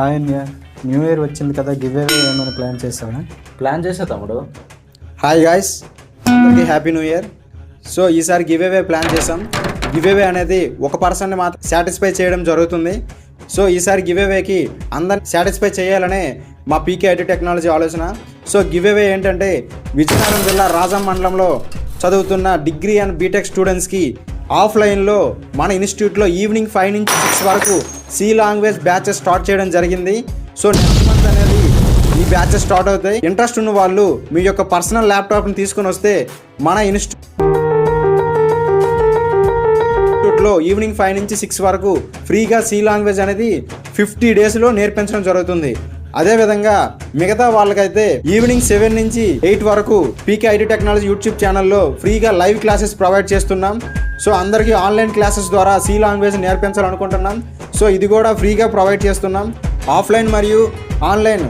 Hi అన్య, new year వచ్చింది కదా, గివ్ అవే ఏమైనా ప్లాన్ చేస్తావా? ప్లాన్ చేసా తమ్ముడు. హాయ్ గాయ్స్, అందరికీ హ్యాపీ న్యూ ఇయర్. సో ఈసారి గివ్ అవే ప్లాన్ చేసాం. గివ్ అవే అనేది ఒక పర్సన్ని మాత్రం సాటిస్ఫై చేయడం జరుగుతుంది. సో ఈసారి గివ్ అవేకి అందరిని సాటిస్ఫై చేయాలనే మా పీకే ఐటీ టెక్నాలజీ ఆలోచన. సో గివ్ అవే ఏంటంటే, విజయనగరం జిల్లా రాజం మండలంలో చదువుతున్న డిగ్రీ అండ్ బీటెక్ స్టూడెంట్స్కి ఆఫ్లైన్లో మన ఇన్స్టిట్యూట్లో ఈవినింగ్ 5 నుంచి 6 వరకు సి లాంగ్వేజ్ బ్యాచెస్ స్టార్ట్ చేయడం జరిగింది. సో నెక్స్ట్ మంత్ అనేది ఈ బ్యాచెస్ స్టార్ట్ అవుతాయి. ఇంట్రెస్ట్ ఉన్న వాళ్ళు మీ యొక్క పర్సనల్ ల్యాప్టాప్ని తీసుకొని వస్తే మన ఇన్స్టిట్యూట్లో ఈవినింగ్ 5 నుంచి 6 వరకు ఫ్రీగా సి లాంగ్వేజ్ అనేది 50 డేస్లో నేర్పించడం జరుగుతుంది. అదేవిధంగా మిగతా వాళ్ళకైతే ఈవినింగ్ 7 నుంచి 8 వరకు పీకే ఐటీ టెక్నాలజీ యూట్యూబ్ ఛానల్లో ఫ్రీగా లైవ్ క్లాసెస్ ప్రొవైడ్ చేస్తున్నాం. సో అందరికీ ఆన్లైన్ క్లాసెస్ ద్వారా సి లాంగ్వేజ్ నేర్పించాలనుకుంటున్నాం. సో ఇది కూడా ఫ్రీగా ప్రొవైడ్ చేస్తున్నాం, ఆఫ్లైన్ మరియు online.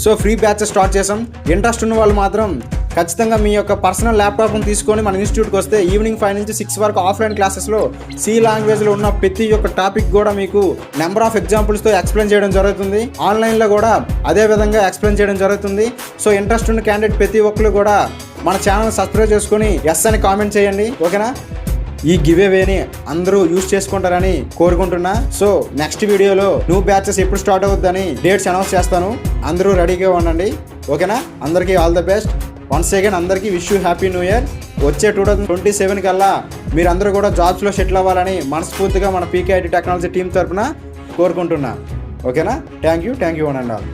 So free batches start చేసాం. ఇంట్రెస్ట్ ఉన్న వాళ్ళు మాత్రం ఖచ్చితంగా మీ యొక్క పర్సనల్ ల్యాప్టాప్ని తీసుకొని మన ఇన్స్టిట్యూట్కి వస్తే ఈవినింగ్ 5 నుంచి 6 వరకు ఆఫ్లైన్ క్లాసెస్లో సి లాంగ్వేజ్లో ఉన్న ప్రతి ఒక్క టాపిక్ కూడా మీకు నెంబర్ ఆఫ్ ఎగ్జాంపుల్స్తో ఎక్స్ప్లెయిన్ చేయడం జరుగుతుంది. ఆన్లైన్లో కూడా అదే విధంగా ఎక్స్ప్లెయిన్ చేయడం జరుగుతుంది. సో ఇంట్రెస్ట్ ఉన్న క్యాండిడేట్ ప్రతి ఒక్కరు కూడా మన ఛానల్ సబ్స్క్రైబ్ చేసుకొని ఎస్ అని కామెంట్ చేయండి, ఓకేనా? ఈ గివ్ అవేని అందరూ యూజ్ చేసుకుంటారని కోరుకుంటున్నా. సో నెక్స్ట్ వీడియోలో న్యూ బ్యాచెస్ ఎప్పుడు స్టార్ట్ అవుతుందని డేట్స్ అనౌన్స్ చేస్తాను. అందరూ రెడీగా ఉండండి, ఓకేనా? అందరికీ all the best. Once again అందరికీ wish you happy new year. వచ్చే 2027 కల్లా మీరందరూ కూడా జాబ్స్లో సెటిల్ అవ్వాలని మనస్ఫూర్తిగా మన పీకే ఐటీ టెక్నాలజీ టీం తరఫున కోరుకుంటున్నా, ఓకేనా? Thank you one and all.